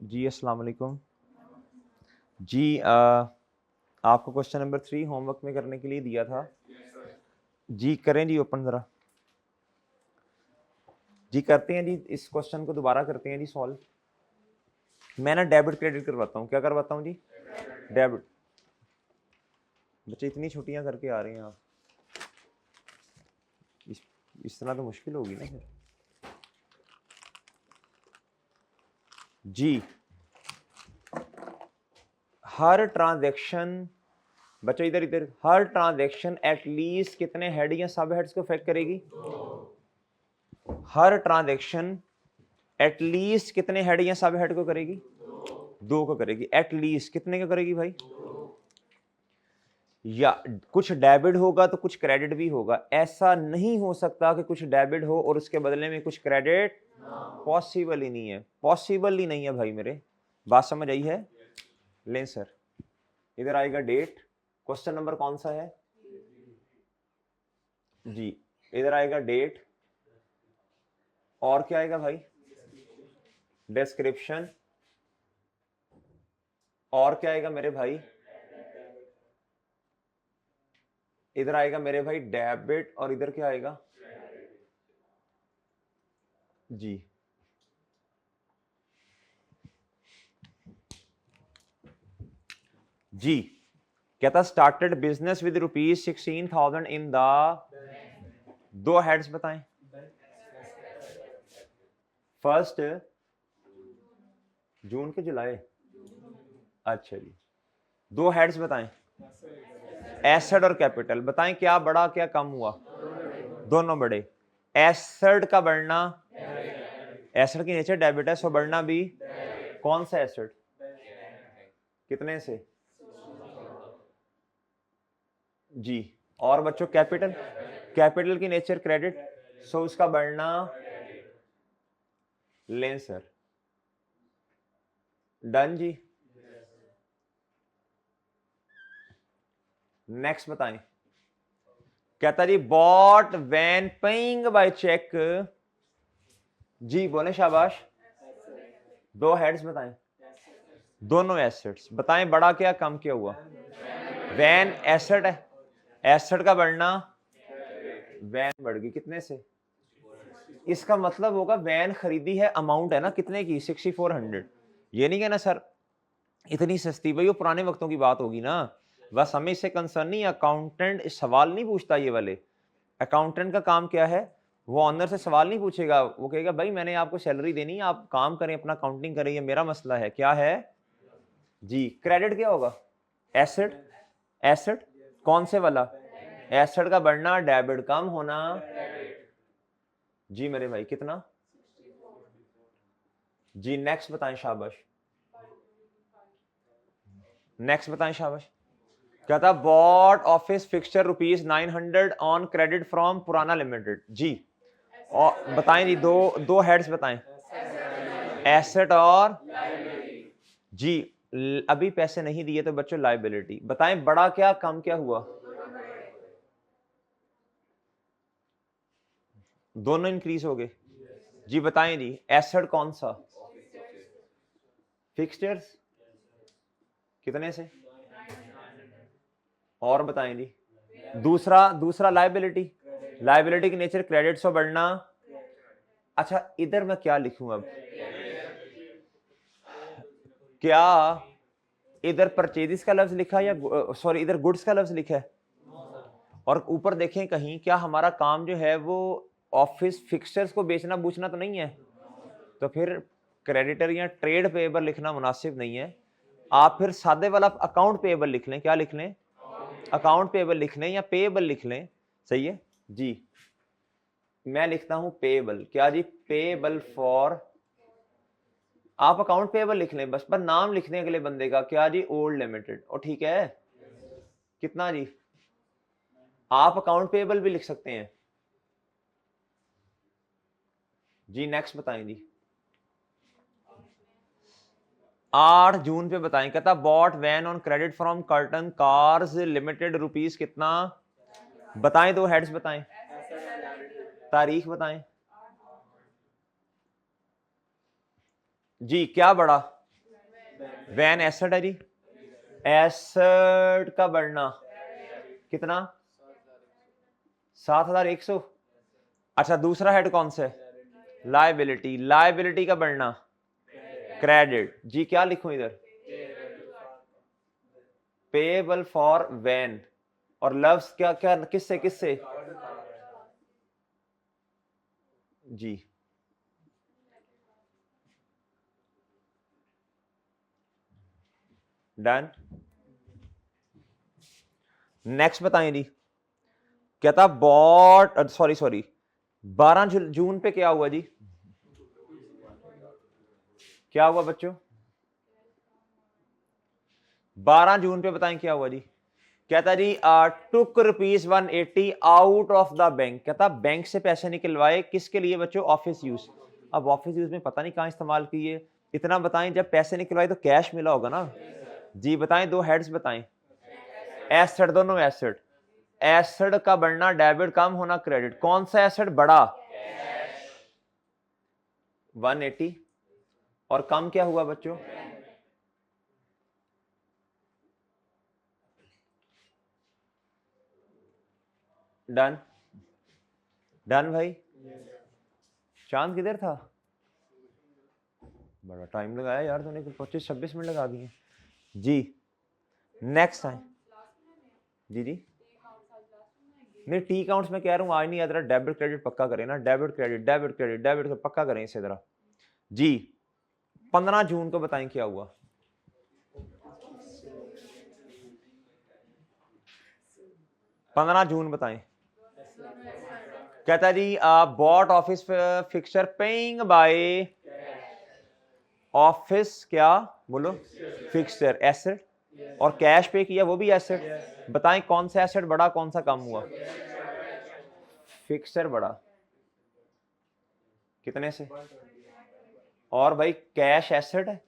जी अस्सलाम वालेकुम जी। आपको क्वेश्चन नंबर 3 होमवर्क में करने के लिए दिया था जी। करें जी ओपन ज़रा जी। करते हैं जी, इस क्वेश्चन को दोबारा करते हैं जी सॉल्व। मैं ना डेबिट क्रेडिट करवाता हूँ। क्या करवाता हूँ जी? डेबिट। बच्चे इतनी छुट्टियां करके आ रहे हैं आप, इस तरह तो मुश्किल होगी ना फिर जी। हर ट्रांजैक्शन, बच्चों इधर इधर, हर ट्रांजैक्शन एटलीस्ट कितने हेड या सब हेड्स को अफेक्ट करेगी? हर ट्रांजैक्शन एटलीस्ट कितने हेड या सब हेड को करेगी? 2 को करेगी। एटलीस्ट कितने को करेगी भाई? या कुछ डेबिट होगा तो कुछ क्रेडिट भी होगा। ऐसा नहीं हो सकता कि कुछ डेबिट हो और उसके बदले में कुछ क्रेडिट। पॉसिबल ही नहीं है, पॉसिबल ही नहीं है भाई मेरे। बात समझ आई है? लें सर, इधर आएगा डेट। क्वेश्चन नंबर कौन सा है जी? इधर आएगा डेट और क्या आएगा भाई? डिस्क्रिप्शन। और क्या आएगा मेरे भाई? इधर आएगा मेरे भाई डेबिट और इधर क्या आएगा जी? जी कहता started business with ₹16,000 in the, 2 heads बताएं। फर्स्ट जून के जुलाई, अच्छा जी। 2 हेड्स बताएं, एसेट और कैपिटल। बताएं क्या बड़ा क्या कम हुआ? दोनों बड़े। एसेट का बढ़ना, एसेट की नेचर डेबिट है, सो बढ़ना भी। कौन सा एसेट? कितने से जी? और बच्चों कैपिटल, कैपिटल की नेचर क्रेडिट, सो उसका बढ़ना। लें सर, डन जी। नेक्स्ट बताएं। कहता जी bought when paying by cheque जी। बोले शाबाश। 2 हेड्स बताएं, दोनों एसेट्स। बताएं बड़ा क्या कम क्या हुआ? वैन एसेट है, एसेट का बढ़ना, वैन बढ़ गई कितने से? इसका मतलब होगा वैन खरीदी है, अमाउंट है ना कितने की? 6400। ये नहीं कहना सर इतनी सस्ती, भाई वो पुराने वक्तों की बात होगी ना। बस हमें इससे कंसर्न नहीं। अकाउंटेंट सवाल नहीं पूछता ये वाले। अकाउंटेंट का काम क्या है? वो ऑनर से सवाल नहीं पूछेगा, वो कहेगा भाई मैंने आपको सैलरी देनी है, आप काम करें, अपना काउंटिंग करें, ये मेरा मसला है। क्या है जी? क्रेडिट क्या होगा? एसेट। एसेट कौन से वाला? एसेट का बढ़ना, डेबिट कम होना जी मेरे भाई। कितना जी? नेक्स्ट बताएं शाबाश। नेक्स्ट बताएं शाबाश। क्या था? Bought office fixture ₹900 on credit from Purana limited जी। और बताएं जी, दो हेड्स बताएं, एसेट और जी। अभी पैसे नहीं दिए तो बच्चों लाइबिलिटी। बताएं बड़ा क्या कम क्या हुआ? दोनों इंक्रीज हो गए जी। बताएं जी एसेट कौन सा? फिक्सचर्स कितने से? और बताएं जी दूसरा, दूसरा लाइबिलिटी। लाइबिलिटी की नेचर क्रेडिट से बढ़ना। अच्छा इधर मैं क्या लिखूं अब? क्या इधर परचेजिस का लफ्ज लिखा या सॉरी इधर गुड्स का लफ्ज लिखा है? और ऊपर देखें कहीं, क्या हमारा काम जो है वो ऑफिस फिक्सचर्स को बेचना बूचना तो नहीं है? तो फिर क्रेडिटर या ट्रेड पेएबल लिखना मुनासिब नहीं है। आप फिर सादे वाला अकाउंट पेएबल लिख लें। क्या लिख लें? अकाउंट पेएबल लिख लें या पेएबल लिख लें। सही है जी। मैं लिखता हूं पेएबल। क्या जी? पेएबल फॉर, आप अकाउंट पेएबल लिख लें बस, पर नाम लिख दें अगले बंदे का। क्या जी? Old limited. और ठीक है कितना जी? आप अकाउंट पेएबल भी लिख सकते हैं जी। नेक्स्ट बताएं जी। 8 जून पे बताएं। कहता bought van on credit from Curtain Cars limited rupees कितना? बताएं, 2 हेड्स बताएं, तारीख बताएं जी। क्या बड़ा? वैन एसेट है जी, एसेट का बढ़ना कितना 7100। अच्छा दूसरा हेड कौन सा है, लायबिलिटी, लायबिलिटी का बढ़ना क्रेडिट। जी क्या लिखूं इधर, पेएबल फॉर वैन, और लव्स क्या क्या किससे किससे, जी डन। नेक्स्ट बताएं जी, क्या था बॉट, सॉरी 12 जून पे क्या हुआ जी, क्या हुआ बच्चों, 12 जून पे बताएं क्या हुआ जी। कहता जी टुक ₹180 आउट ऑफ द बैंक, कहता बैंक से पैसे निकलवाए किसके लिए बच्चों, ऑफिस यूज। अब ऑफिस यूज में पता नहीं कहां इस्तेमाल किए, इतना बताएं जब पैसे निकलवाए तो कैश मिला होगा ना। जी बताएं, दो हेड्स बताएं, एसेट, दोनों एसेट, एसेट का बढ़ना डेबिट, कम होना क्रेडिट, कौन सा एसेट बढ़ा 180, और कम क्या हुआ बच्चों, डन डन भाई। चांद किधर था, बड़ा टाइम लगाया यार तूने, 25-26 मिनट लगा दिए। जी नेक्स्ट टाइम, जी नहीं टी काउंट्स में कह रहा हूँ आज नहीं याद रहा, डेबिट क्रेडिट पक्का करें ना, debit credit debit credit debit पक्का करें इसे जरा। जी 15 जून को बताएं क्या हुआ, जून बताएं। कहता जी bought office fixture paying by, office क्या बोलो, फिक्सचर एसेट, और कैश पे किया वो भी एसेट। बताएं कौन सा एसेट बढ़ा कौन सा कम हुआ, फिक्सचर बढ़ा कितने से, और भाई कैश एसेट है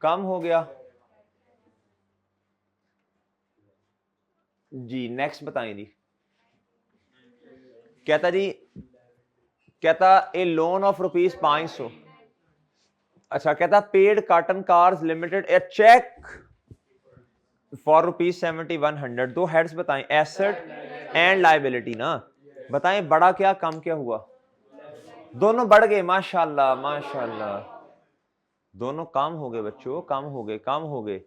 कम हो गया। जी नेक्स्ट बताएं जी, कहता जी, कहता ए लोन ऑफ ₹500, अच्छा कहता paid Cotton Cars limited a cheque for ₹7100, दो हेड्स बताएं, एसेट एंड लायबिलिटी ना। बताएं बड़ा क्या कम क्या हुआ, दोनों बढ़ गए, माशाल्लाह माशाल्लाह, दोनों कम हो गए बच्चों, कम हो गए,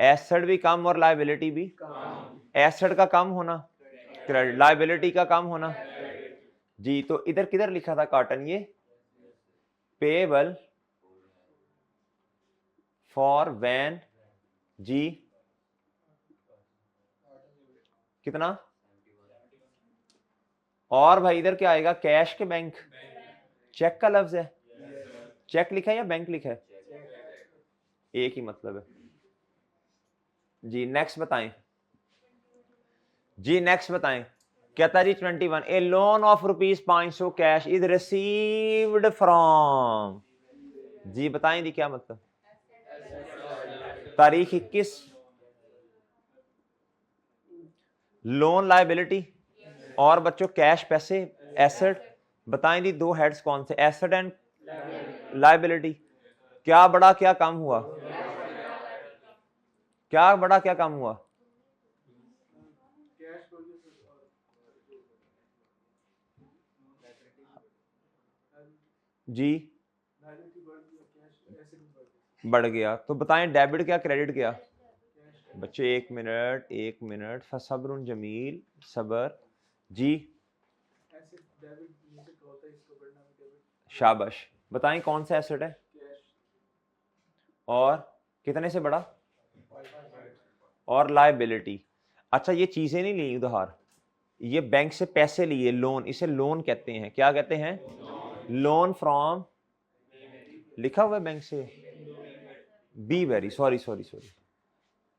एसेट भी कम और लायबिलिटी भी, एसेट का कम होना क्रेडिट, लायबिलिटी का कम होना। जी तो इधर किधर लिखा था कॉटन, ये पेएबल फॉर वैन, जी कितना, और भाई इधर क्या आएगा, कैश के बैंक, चेक का लफ्ज है, चेक लिखा है या बैंक लिखा है, एक ही मतलब है। जी नेक्स्ट बताएं, जी नेक्स्ट बताएं, कहता जी 21 a loan of ₹500 cash is received from, जी बताएं जी क्या मतलब, तारीख 21, लोन लायबिलिटी, और बच्चों कैश पैसे एसेट। बताएं जी दो हेड्स कौन से, एसेट एंड लायबिलिटी, क्या बड़ा क्या कम हुआ, क्या बड़ा क्या कम हुआ, जी बढ़ गया। तो बताएं डेबिट क्या क्रेडिट क्या, बच्चे एक मिनट सब्रुन जमील सबर, जी शाबाश। बताएं कौन सा एसेट है, और कितने से बढ़ा, और लायबिलिटी। अच्छा ये चीजें नहीं ली उधार, ये बैंक से पैसे लिए, लोन, इसे लोन कहते हैं, क्या कहते हैं, लोन फ्रॉम, लिखा हुआ है बैंक से, बी वेरी सॉरी,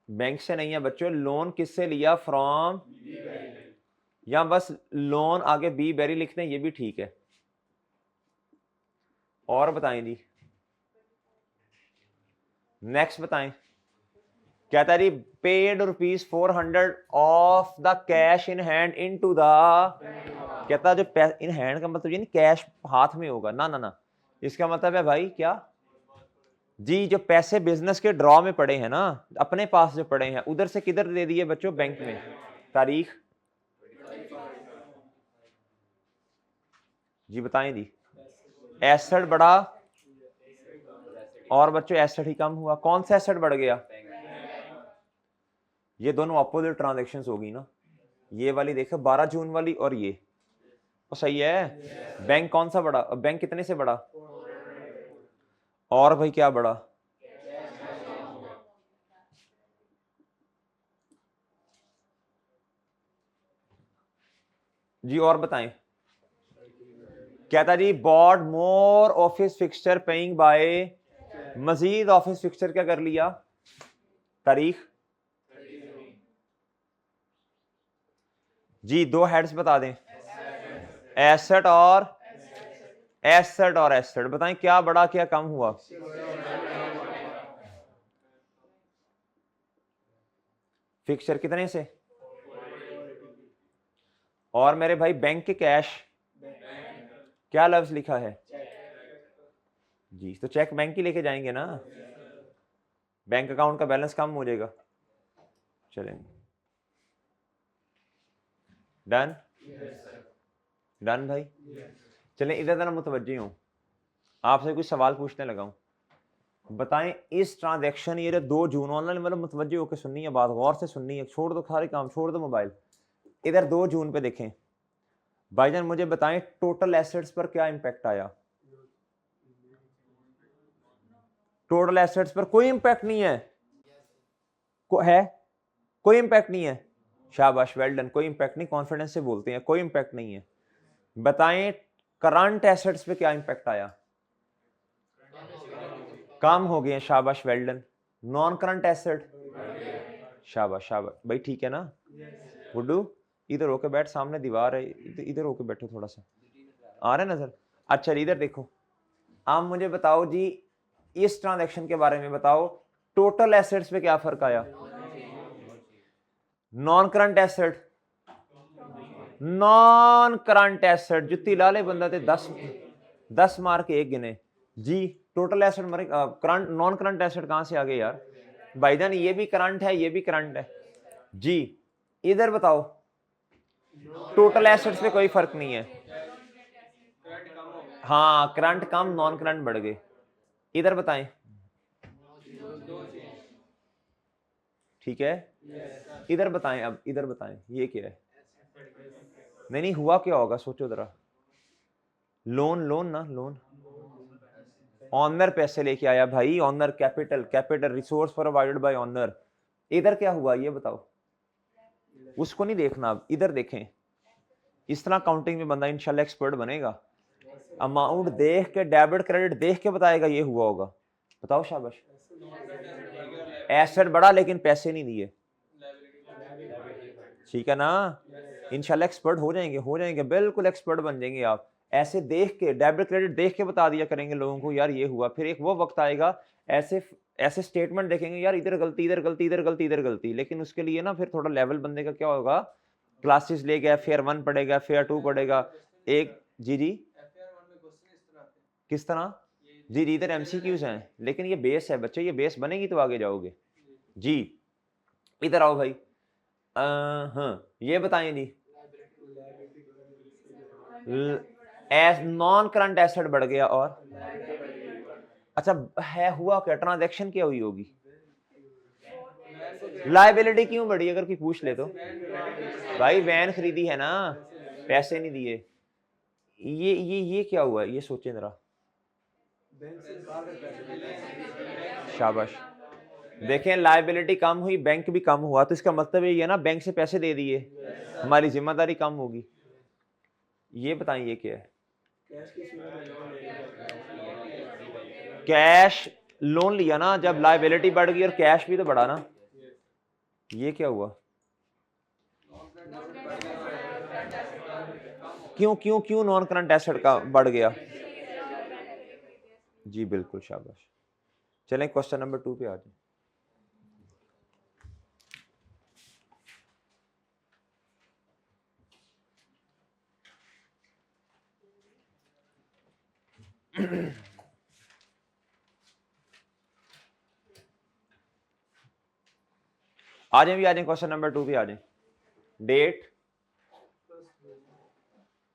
बैंक से नहीं है बच्चों, लोन किससे लिया, फ्रॉम, या बस लोन आगे बी वेरी लिखते हैं, ये भी ठीक है। और बताएं जी, नेक्स्ट बताएं, कहता है जी paid ₹400 of the cash in hand into the, कहता जो इन हैंड का मतलब ये नहीं कैश हाथ में होगा, ना ना ना, इसका मतलब है भाई क्या, जी जो पैसे बिजनेस के ड्रॉ में पड़े हैं ना, अपने पास जो पड़े हैं, उधर से किधर दे दिए बच्चों? बैंक में। तारीख जी बताएं जी। एसेट बढ़ा और बच्चों एसेट ही कम हुआ। कौन सा एसेट बढ़ गया? ये दोनों अपोजिट ट्रांजैक्शंस होगी ना। ये वाली देखो 12 जून वाली और ये तो सही है। बैंक कौन सा बढ़ा? बैंक कितने से बढ़ा? और भाई क्या बढ़ा? जी और बताएं। क्या था जी? Bought more office fixture paying by, Majeed office fixture क्या कर लिया? तारीख जी दो हेड्स बता दें। एसेट और एसेट और एसेट बताएं क्या बढ़ा क्या कम हुआ? फिक्सचर कितने से? और मेरे भाई बैंक के कैश क्या लफ्ज लिखा है? जी तो चेक बैंक ही लेके जाएंगे ना, बैंक अकाउंट का बैलेंस कम हो जाएगा। चलेंगे डन डन भाई। चलें इधर जरा मुतवज्जे हूं, आपसे कुछ सवाल पूछने लगा हूं। बताएं इस ट्रांजैक्शन ये 2 जून ऑनलाइन मतलब मुतवज्जे होकर सुननी है बात, गौर से सुननी है, छोड़ दो सारे काम, छोड़ दो मोबाइल। इधर 2 जून पे देखें भाईजान, मुझे बताएं टोटल एसेट्स पर क्या इंपैक्ट आया? टोटल एसेट्स पर कोई इंपैक्ट नहीं है। है कोई इंपैक्ट नहीं है। शाबाश वेल डन, कोई इंपैक्ट नहीं, कॉन्फिडेंस से बोलते हैं कोई इंपैक्ट नहीं है। बताएं करंट एसेट्स पे क्या इंपैक्ट आया? कम हो गए। शाबाश well done. Non current asset? शाबाश शाबाश भाई, ठीक है ना। गुड्डू इधर होके बैठ, सामने दीवार है, इधर होके बैठो थोड़ा सा, आ रहा है नजर? अच्छा इधर देखो, आप मुझे बताओ जी इस ट्रांजैक्शन के बारे में बताओ, टोटल एसेट्स पे क्या फर्क आया? Non current asset, non current asset जुत्ती लाले बंदा थे 10 मार के एक गिने जी। टोटल एसेट मरे, करंट नॉन करंट एसेट कहां से आ गए यार? भाईजान ये भी करंट है, ये भी करंट है जी। इधर बताओ टोटल एसेट्स पे कोई फर्क नहीं है। हाँ करंट कम, नॉन करंट बढ़ गए। इधर बताएं। ठीक है इधर बताएं, अब इधर बताएं ये क्या है? नहीं नहीं हुआ क्या होगा सोचो जरा। लोन लोन ना लोन, ऑनर पैसे लेके आया भाई, owner capital, capital resource provided by owner. इधर क्या हुआ ये बताओ? उसको नहीं देखना, अब इधर देखें। इस तरह काउंटिंग में बंदा इंशाल्लाह एक्सपर्ट बनेगा। अमाउंट देख के, डेबिट क्रेडिट देख के बताएगा ये हुआ होगा। बताओ शाबाश। एसेट बढ़ा लेकिन पैसे नहीं दिए, ठीक है ना। इंशाल्लाह एक्सपर्ट हो जाएंगे बिल्कुल एक्सपर्ट बन जाएंगे आप। ऐसे देख के, डेबिट क्रेडिट देख के बता दिया करेंगे लोगों को यार ये हुआ। फिर एक वो वक्त आएगा ऐसे ऐसे स्टेटमेंट देखेंगे यार इधर गलती इधर गलती इधर गलती इधर गलती, लेकिन उसके लिए ना फिर थोड़ा लेवल बंदे का क्या होगा, क्लासेस ले गया, फेयर 1 पढ़ेगा, फेयर 2 पढ़ेगा। एक जी जी किस तरह? जी जी इधर एमसीक्यूज हैं, लेकिन ये बेस है बच्चे, ये बेस बनेगी तो आगे जाओगे जी। इधर आओ भाई। हाँ ये बताएं जी। एस नॉन करंट एसेट बढ़ गया और अच्छा है, हुआ क्या? ट्रांजैक्शन क्या हुई होगी? लाइबिलिटी क्यों बढ़ी अगर कोई पूछ ले तो? भाई वैन खरीदी है ना, पैसे नहीं दिए। ये क्या हुआ ये सोचे जरा। शाबाश। देखें लाइबिलिटी कम हुई, बैंक भी कम हुआ, तो इसका मतलब ये है ना बैंक से पैसे दे दिए, हमारी जिम्मेदारी कम होगी। ये बताएं ये क्या है? कैश लोन लिया ना, जब लाइबिलिटी बढ़ गई और कैश भी तो बढ़ा ना। ये क्या हुआ? क्यों क्यों क्यों नॉन करंट एसेट का बढ़ गया? जी बिल्कुल शाबाश। चलें क्वेश्चन नंबर 2 पे आ जाए। आ जाए भी, आ जाए क्वेश्चन नंबर 2 पे आ जाए। डेट,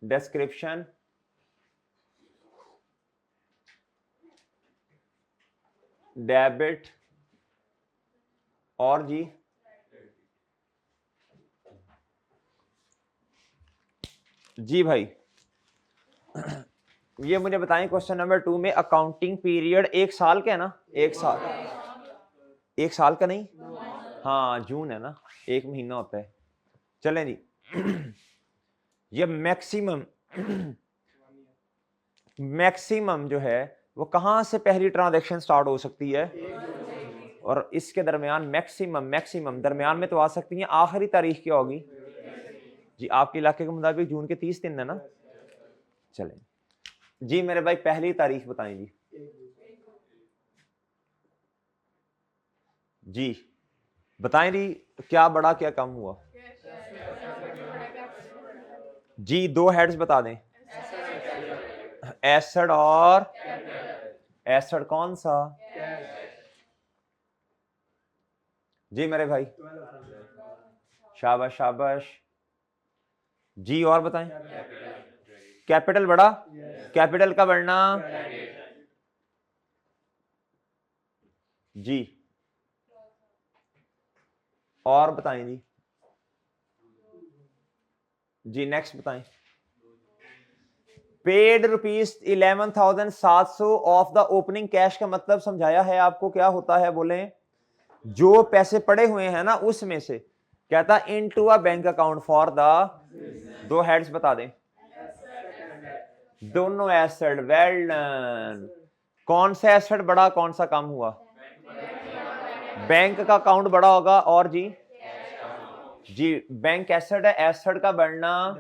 डिस्क्रिप्शन, डेबिट और जी जी भाई ये मुझे बताएं क्वेश्चन नंबर 2 में अकाउंटिंग पीरियड 1 साल का है ना? 1 साल, 1 साल का नहीं, हाँ जून है ना, 1 महीना होता है। चलें जी ये मैक्सिमम मैक्सिमम जो है वो कहां से पहली ट्रांजैक्शन स्टार्ट हो सकती है? और इसके दरमियान मैक्सिमम दरमियान में तो आ सकती है, आखिरी तारीख क्या होगी जी? आपके इलाके के मुताबिक जून के 30 दिन है ना? चलें जी मेरे भाई पहली तारीख बताएं जी। जी बताएं जी, क्या बढ़ा क्या कम हुआ जी? 2 हेड्स बता दें, एसेट और एसेट कौन सा जी मेरे भाई? शाबाश शाबाश जी। और बताएं, कैपिटल बढ़ा, कैपिटल का बढ़ना जी। और बताएं जी, जी नेक्स्ट बताएं। Paid ₹11,700 of the opening cash का मतलब समझाया है आपको, क्या होता है बोले? जो पैसे पड़े हुए हैं ना उसमें से कहता into a bank account for the, 2 heads बता दें, दोनों एसेट। Well done. कौन सा एसेट बढ़ा कौन सा कम हुआ? बैंक का अकाउंट बड़ा होगा और जी जी बैंक एसेट है, एसेट का बढ़ना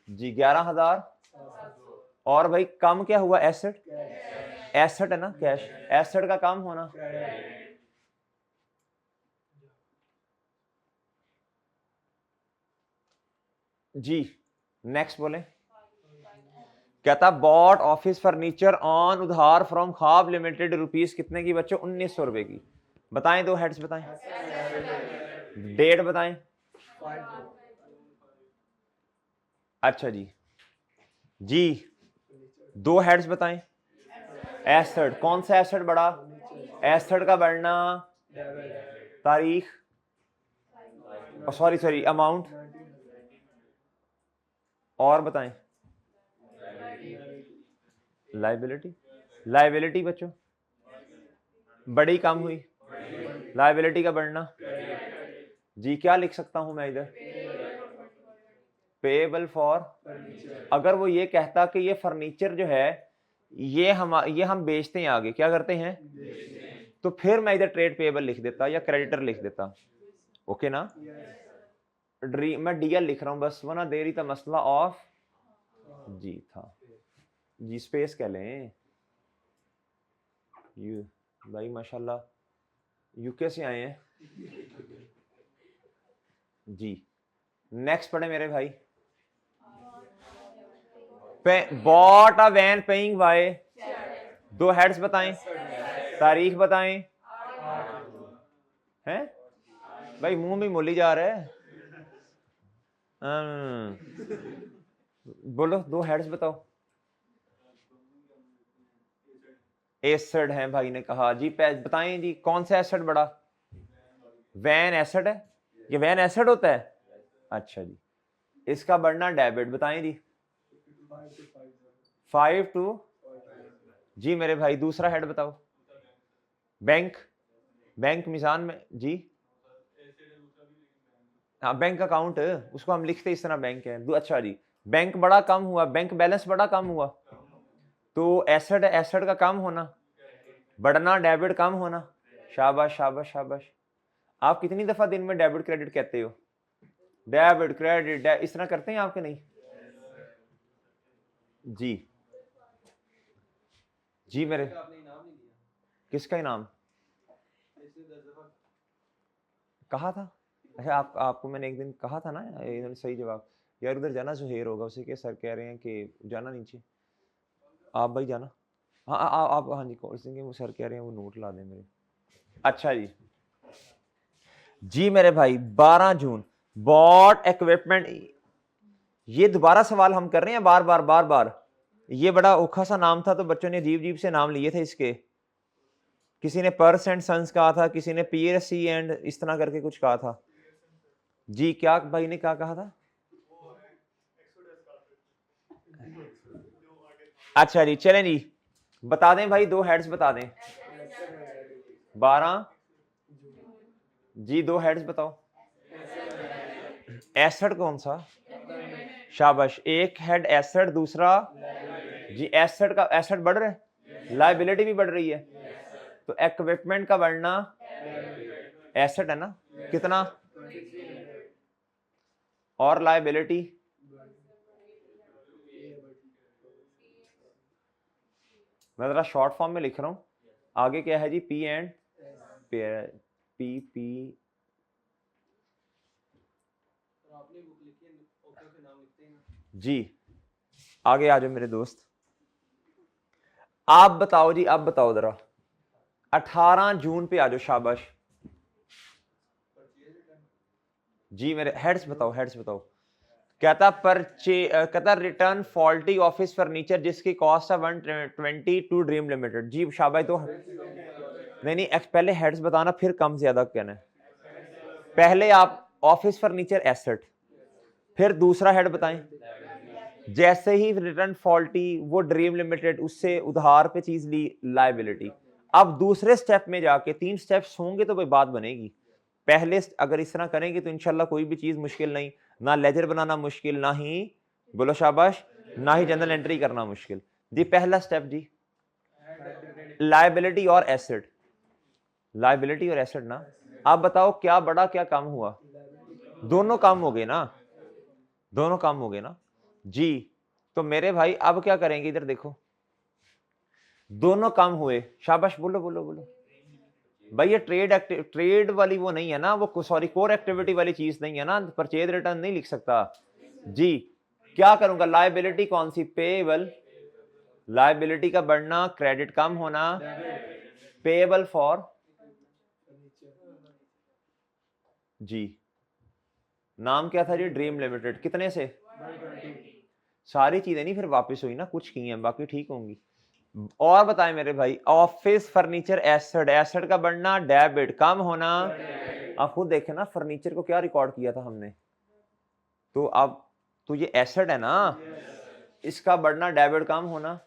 जी 11,000। और भाई कम क्या हुआ? एसेट, एसेट है ना कैश, एसेट का कम होना जी। नेक्स्ट बोले, कहता बॉट ऑफिस फर्नीचर ऑन उधार फ्रॉम खाब लिमिटेड, रुपीस कितने की बच्चों? 1900 रुपए की। बताएं, 2 हेड्स बताएं, डेट बताएं। अच्छा जी जी 2 हेड्स बताएं। एसेट, कौन सा एसेट बढ़ा? एसेट का बढ़ना, तारीख, सॉरी अमाउंट। और बताएं, लाइबिलिटी, लाइबिलिटी बच्चों बड़ी कम हुई, लाइबिलिटी का बढ़ना जी। क्या लिख सकता हूं मैं इधर? पेएबल फॉर, अगर वो ये कहता कि ये फर्नीचर जो है ये हम बेचते हैं, आगे क्या करते हैं, तो फिर मैं इधर ट्रेड पेएबल लिख देता या क्रेडिटर लिख देता। ओके ना? मैं डीएल लिख रहा हूं बस, वरना देरी था मसला ऑफ जी था जी। स्पेस कह लें यू भाई, माशाल्लाह यूके से आए हैं जी। नेक्स्ट पढ़े मेरे भाई। Bought a van paying by, 2 heads बताएं, तारीख बताएं हैं भाई, मुंह में मोली जा रहा है। बोलो 2 हेड्स बताओ। एसेट है भाई ने कहा जी। बताएं जी कौन सा एसेट बढ़ा? वैन एसेट है, ये वैन एसेट होता है। अच्छा जी, इसका बढ़ना डेबिट, बताएं जी 5 टू जी मेरे भाई। दूसरा हेड बताओ, बैंक, बैंक मिजान में जी, हाँ बैंक अकाउंट, उसको हम लिखते इस तरह बैंक है। अच्छा जी, बैंक बड़ा कम हुआ, बैंक बैलेंस बड़ा कम हुआ, तो एसेट, एसेट का कम होना, बढ़ना डेबिट कम होना। शाबाश शाबाश शाबाश। आप कितनी दफा दिन में डेबिट क्रेडिट कहते हो? डेबिट क्रेडिट इस तरह करते हैं आपके? नहीं जी जी मेरे, किसका इनाम कहा था? अच्छा आपको मैंने एक दिन कहा था ना, इन्होंने सही जवाब, यार उधर जाना जुहेर होगा, उसे के सर कह रहे हैं कि जाना नीचे, आप भाई जाना। हाँ आप हाँ जी कॉल सिंह, वो सर कह रहे हैं वो नोट ला दें मेरे। अच्छा जी जी मेरे भाई 12 जून बॉट इक्विपमेंट। ये दोबारा सवाल हम कर रहे हैं बार बार बार बार। ये बड़ा औखा सा नाम था तो बच्चों ने अजीब अजीब से नाम लिए थे इसके। किसी ने पर्स एंड सन्स कहा था, किसी ने पीएससी एंड इस तरह करके कुछ कहा था। जी क्या भाई ने क्या कहा था? अच्छा जी चलें जी, बता दें भाई, दो हेड्स बता दें। 12 जी, दो हेड्स बताओ। एसिड कौन सा? शाबाश, एक हेड एसिड, दूसरा जी एसिड का एसिड बढ़ रहा है, लाइबिलिटी भी बढ़ रही है, तो इक्विपमेंट का बढ़ना एसिड है ना, कितना, और लाइबिलिटी मैं जरा शॉर्ट फॉर्म में लिख रहा हूं, आगे क्या है जी, पी एंड पी पी जी। आगे आ जाओ मेरे दोस्त, आप बताओ जी, आप बताओ जरा 18 जून पे आ जाओ, शाबाश जी। मेरे हेड्स बताओ, हेड्स बताओ। कहता रिटर्न फॉल्टी ऑफिस फर्नीचर जिसकी कॉस्ट है 120 टू ड्रीम लिमिटेड। जी शाबाश। तो नहीं नहीं, पहले हेड्स बताना फिर कम ज्यादा कहना है। पहले आप ऑफिस फर्नीचर एसेट, फिर दूसरा हेड बताएं। जैसे ही रिटर्न फॉल्टी, वो ड्रीम लिमिटेड, उससे उधार पे चीज ली, लाइबिलिटी। अब दूसरे स्टेप में जाके 3 स्टेप्स होंगे तो कोई बात बनेगी। पहले अगर इस तरह करेंगे तो इंशाल्लाह कोई भी चीज मुश्किल नहीं, ना लेजर बनाना मुश्किल, ना ही बोलो शाबाश, ना ही जनरल एंट्री करना मुश्किल। जी पहला स्टेप जी, लाइबिलिटी और एसेट, लाइबिलिटी और एसेट ना। आप बताओ क्या बड़ा क्या कम हुआ? दोनों कम हो गए ना, दोनों कम हो गए ना जी। तो मेरे भाई अब क्या करेंगे, इधर देखो, दोनों कम हुए, शाबाश, बोलो बोलो बोलो भाई। ये ट्रेड वाली वो नहीं है ना, वो सॉरी कोर एक्टिविटी वाली चीज नहीं है ना, परचेज रिटर्न नहीं लिख सकता जी। क्या करूंगा, लाइबिलिटी कौन सी, पेएबल, लाइबिलिटी का बढ़ना, क्रेडिट कम होना, पेएबल फॉर जी, नाम क्या था जी, ड्रीम लिमिटेड, कितने से, सारी चीजें नहीं फिर वापस हुई ना, कुछ की हैं बाकी ठीक होंगी। और बताएं मेरे भाई, ऑफिस फर्नीचर एसेट, एसेट का बढ़ना, डेबिट कम होना। आप खुद देखें ना, फर्नीचर को क्या रिकॉर्ड किया था हमने, तो अब तो ये एसेट है ना, इसका बढ़ना, डेबिट कम होना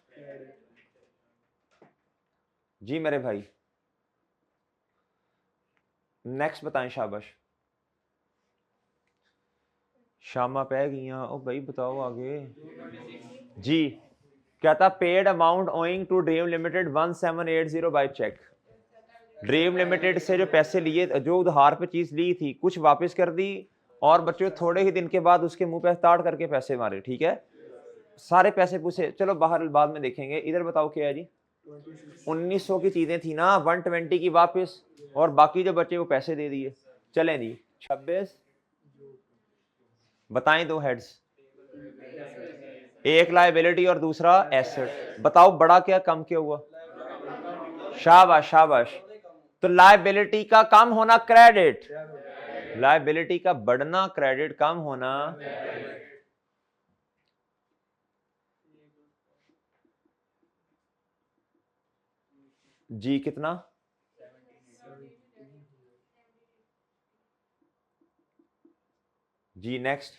जी मेरे भाई। नेक्स्ट बताएं, शाबाश, शामा पै गई ओ भाई, बताओ आगे जी। क्या था, paid amount owing to Dream limited 1780 by cheque. Dream limited से जो पैसे लिए, जो उधार पे चीज ली थी, कुछ वापस कर दी, और बच्चों थोड़े ही दिन के बाद उसके मुंह पे ताड़ करके पैसे मारे, ठीक है, सारे पैसे पूछे, चलो बाहर बाद में देखेंगे। इधर बताओ क्या है जी, 1900 की चीजें थी ना, 120 की वापस, और बाकी जो बचे वो पैसे दे दिए। चलें जी 26 बताएं, दो हेड्स, एक लाइबिलिटी और दूसरा एसेट। बताओ बड़ा क्या कम क्या हुआ? शाबाश शाबाश। तो लाइबिलिटी का कम होना, क्रेडिट, लाइबिलिटी का बढ़ना, क्रेडिट कम होना। जी कितना? जी नेक्स्ट,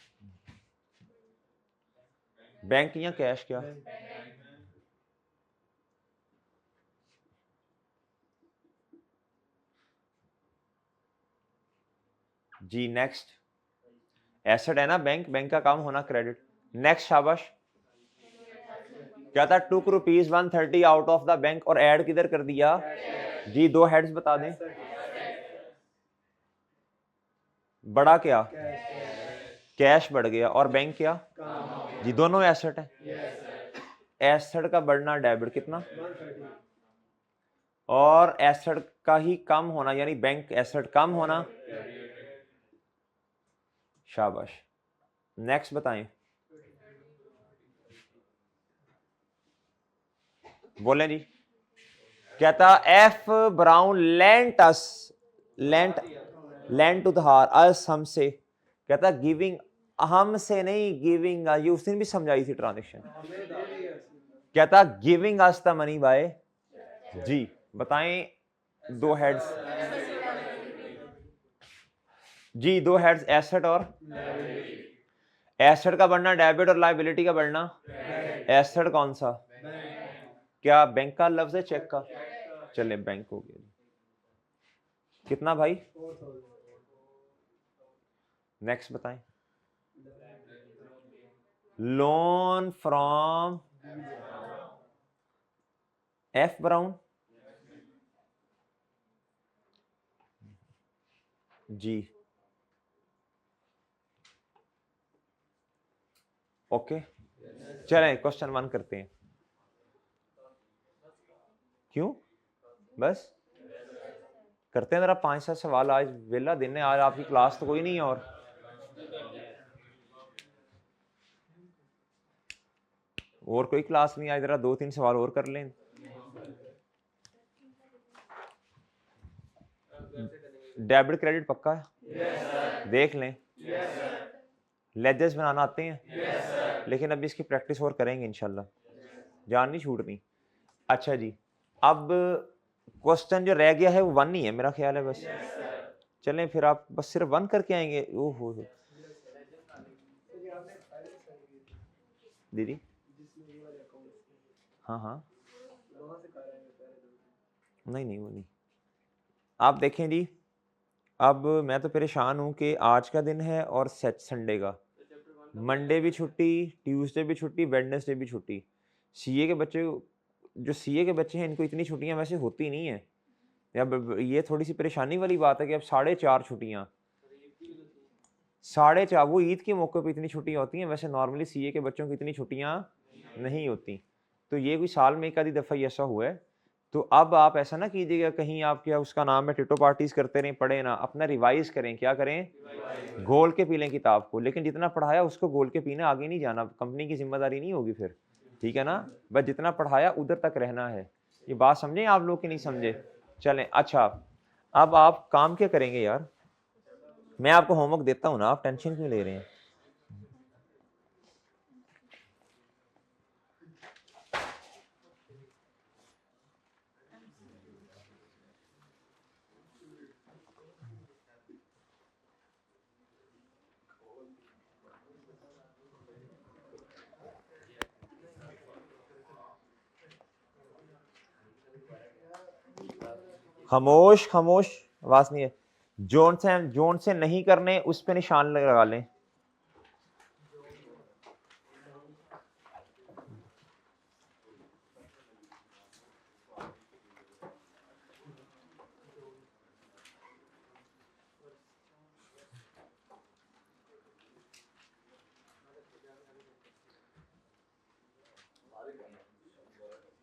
बैंक या कैश क्या? जी नेक्स्ट, एसेट है ना बैंक, बैंक का काम होना क्रेडिट। नेक्स्ट शाबाश। क्या था, टुक ₹130 आउट ऑफ द बैंक, और ऐड किधर कर दिया जी, दो हेड्स बता दें। बड़ा क्या? कैश बढ़ गया, और बैंक क्या जी, दोनों एसेट है। एसेट का बढ़ना, डेबिट कितना, और एसेट का ही कम होना, यानी बैंक एसेट कम होना। शाबाश। नेक्स्ट बताएं, बोलें जी। कहता F Brown lent us, lent land to धार, अस हमसे, कहता गिविंग हमसे नहीं, गिविंग, ये उस दिन भी समझाई थी ट्रांजेक्शन। कहता giving us the money by जी। बताएं दो हेड्स जी, दो हेड्स एसेट और एसेट का बढ़ना डेबिट और लायबिलिटी का बढ़ना एसेट कौन सा, क्या बैंक का लफ्ज है चेक का, चले बैंक हो गया। कितना भाई, नेक्स्ट बताएं, loan from F Brown ji, okay चलें क्वेश्चन 1 करते हैं। क्यों बस करते हैं जरा 5-7 सवाल, आज वेला दिन है, आज आपकी क्लास तो कोई नहीं है और कोई क्लास नहीं, आज जरा 2-3 सवाल और कर लें। डेबिट क्रेडिट पक्का है? yes, देख लें। yes, लेजर्स बनाना आते हैं? yes, लेकिन अभी इसकी प्रैक्टिस और करेंगे इंशाल्लाह, जान नहीं छूटनी। अच्छा जी, अब क्वेश्चन जो रह गया है वो 1 ही है मेरा ख्याल है बस। yes, चलें फिर आप बस सिर्फ 1 करके आएंगे। ओहो दीदी, हाँ हाँ, नहीं वो नहीं। आप देखें जी, अब मैं तो परेशान हूँ कि आज का दिन है और संडे का, मंडे भी छुट्टी, ट्यूसडे भी छुट्टी, वेडनेसडे भी छुट्टी। सीए के बच्चे, जो सीए के बच्चे हैं इनको इतनी छुट्टियां वैसे होती नहीं है, अब ये थोड़ी सी परेशानी वाली बात है कि अब 4.5 छुट्टियां, 4.5 वो ईद के मौके पे इतनी छुट्टियां होती हैं, वैसे नॉर्मली सीए के बच्चों की इतनी छुट्टियां नहीं होती। तो ये कोई साल में एक आधी दफ़ा ही ऐसा हुआ है। तो अब आप ऐसा ना कीजिएगा कहीं आप क्या उसका नाम है टिटो पार्टीज करते रहें, पढ़े ना, अपना रिवाइज करें। क्या करें? गोल के पी लें किताब को, लेकिन जितना पढ़ाया उसको गोल के पीना, आगे नहीं जाना, कंपनी की जिम्मेदारी नहीं होगी फिर, ठीक है ना। बस जितना पढ़ाया उधर तक रहना है। ये बात समझें आप लोग कि नहीं समझे? चलें अच्छा, अब आप काम क्या करेंगे यार, मैं आपको होमवर्क देता हूं ना, आप टेंशन क्यों ले रहे हैं? खामोश खामोश, आवाज नहीं है। जोन से नहीं करने उस पे निशान लगा लें।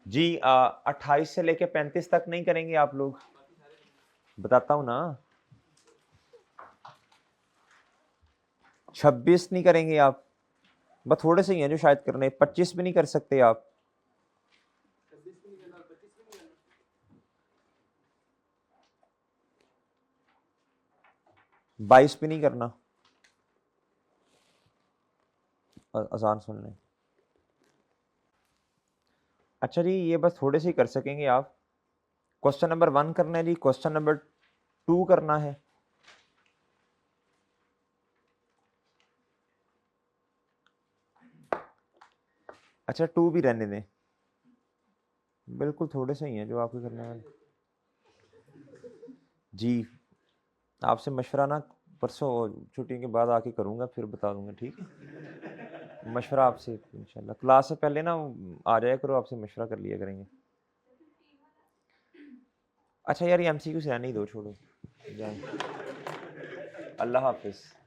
जी 28 से लेके 35 तक नहीं करेंगे आप लोग, बताता हूं ना। 26 नहीं करेंगे आप, बस थोड़े से ही हैं जो शायद करने, 25 भी नहीं कर सकते आप, 22 भी नहीं करना। अजान सुन लें। अच्छा जी, ये बस थोड़े से ही कर सकेंगे आप। क्वेश्चन नंबर 1 करना है जी, क्वेश्चन नंबर 2 करना है। अच्छा 2 भी रहने दें, बिल्कुल थोड़े से ही हैं जो आपके करने वाले। जी आपसे मशवरा ना परसों छुट्टी के बाद आके करूँगा, फिर बता दूंगा, ठीक है। मशवरा आपसे इंशाल्लाह, क्लास से पहले ना आ जाया करो, आपसे मशवरा कर लिया करेंगे। अच्छा यार ये एमसीक्यू से रहने ही दो, छोड़ो, अल्लाह हाफिज़।